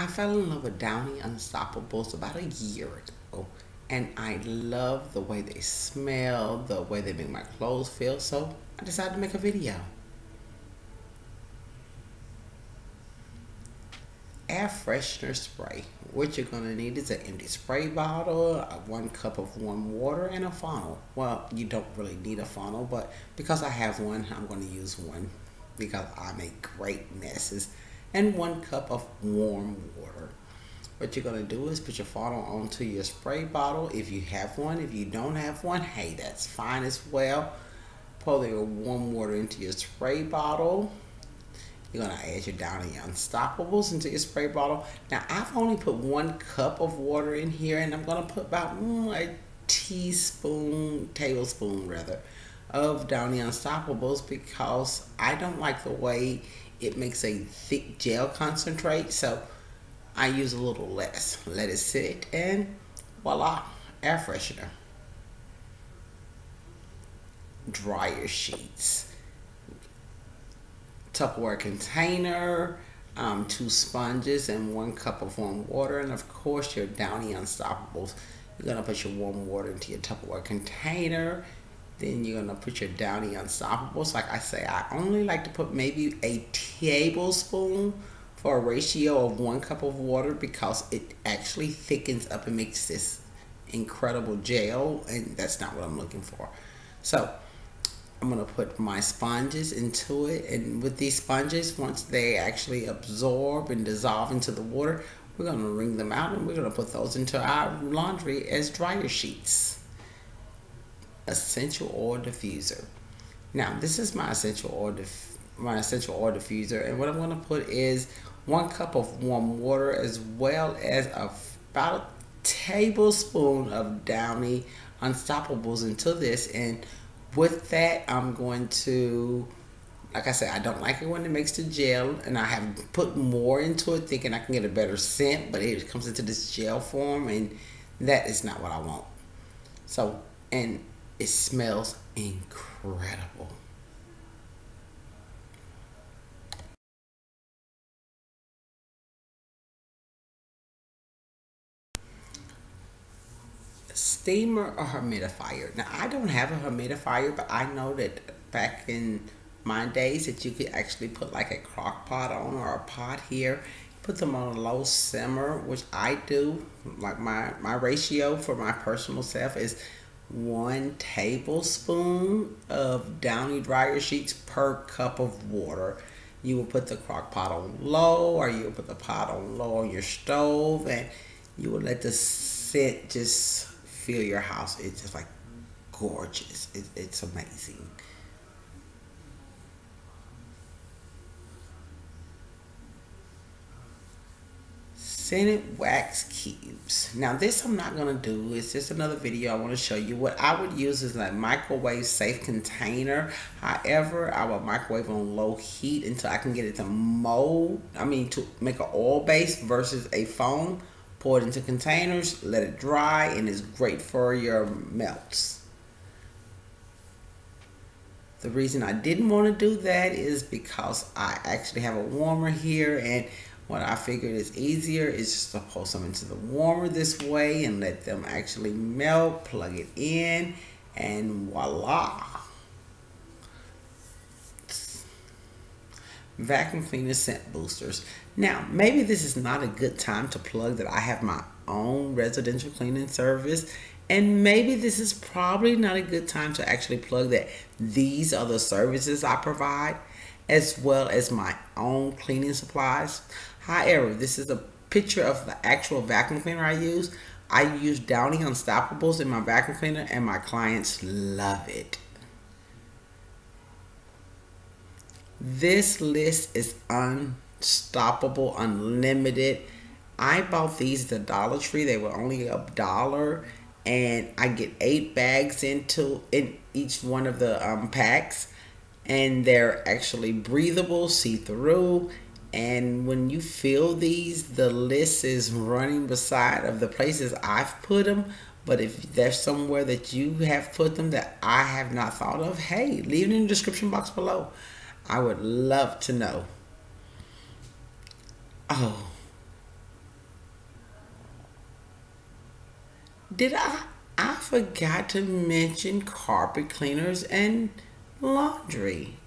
I fell in love with Downy Unstoppables about a year ago, and I love the way they smell, the way they make my clothes feel, so I decided to make a video. Air Freshener spray. What you're going to need is an empty spray bottle, 1 cup of warm water, and a funnel. Well, you don't really need a funnel, but because I have one, I'm going to use one because I make great messes. And 1 cup of warm water. What you're going to do is put your funnel onto your spray bottle if you have one. If you don't have one, hey, that's fine as well. Pour your warm water into your spray bottle. You're going to add your Downy Unstoppables into your spray bottle. Now, I've only put 1 cup of water in here, and I'm going to put about a tablespoon rather, of Downy Unstoppables because I don't like the way it makes a thick gel concentrate, so I use a little less. Let it sit, and voila, air freshener. Dryer sheets, Tupperware container, 2 sponges, and 1 cup of warm water, and of course your Downy Unstoppables. You're gonna put your warm water into your Tupperware container. Then you're gonna put your Downy Unstoppables. Like I say, I only like to put maybe a tablespoon for a ratio of 1 cup of water because it actually thickens up and makes this incredible gel, and that's not what I'm looking for. So I'm gonna put my sponges into it, and with these sponges, once they actually absorb and dissolve into the water, we're gonna wring them out and we're gonna put those into our laundry as dryer sheets. Essential Oil Diffuser. Now, this is my essential oil diffuser, and what I'm going to put is 1 cup of warm water as well as about a tablespoon of Downy Unstoppables into this. And with that, I'm going to, like I said, I don't like it when it makes the gel, and I have put more into it thinking I can get a better scent, but it comes into this gel form, and that is not what I want. So, and it smells incredible. Steamer or humidifier. Now, I don't have a humidifier, but I know that back in my days that you could actually put like a crock pot on or a pot here, put them on a low simmer, which I do. Like my ratio for my personal self is 1 tablespoon of Downy dryer sheets per cup of water. You will put the crock pot on low, or you will put the pot on low on your stove, and you will let the scent just fill your house. It's just like gorgeous. It's amazing. Scented wax cubes. Now this I'm not gonna do. It's just another video I want to show you. What I would use is a microwave safe container. However, I will microwave on low heat until I can get it to mold. To make an oil base versus a foam. Pour it into containers, let it dry, and it's great for your melts. The reason I didn't want to do that is because I actually have a warmer here, and what I figured is easier is just to pour some into the warmer this way and let them actually melt, plug it in, and voila. Vacuum cleaner scent boosters. Now, maybe this is not a good time to plug that I have my own residential cleaning service, and maybe this is probably not a good time to actually plug that these are the services I provide, as well as my own cleaning supplies. However, this is a picture of the actual vacuum cleaner I use. I use Downy Unstoppables in my vacuum cleaner, and my clients love it. This list is unstoppable, unlimited. I bought these at the Dollar Tree. They were only $1, and I get 8 bags in each one of the packs, and they're actually breathable, see-through. And when you fill these, the list is running beside of the places I've put them. But if there's somewhere that you have put them that I have not thought of, hey, leave it in the description box below. I would love to know. Oh, Did I forgot to mention carpet cleaners and laundry.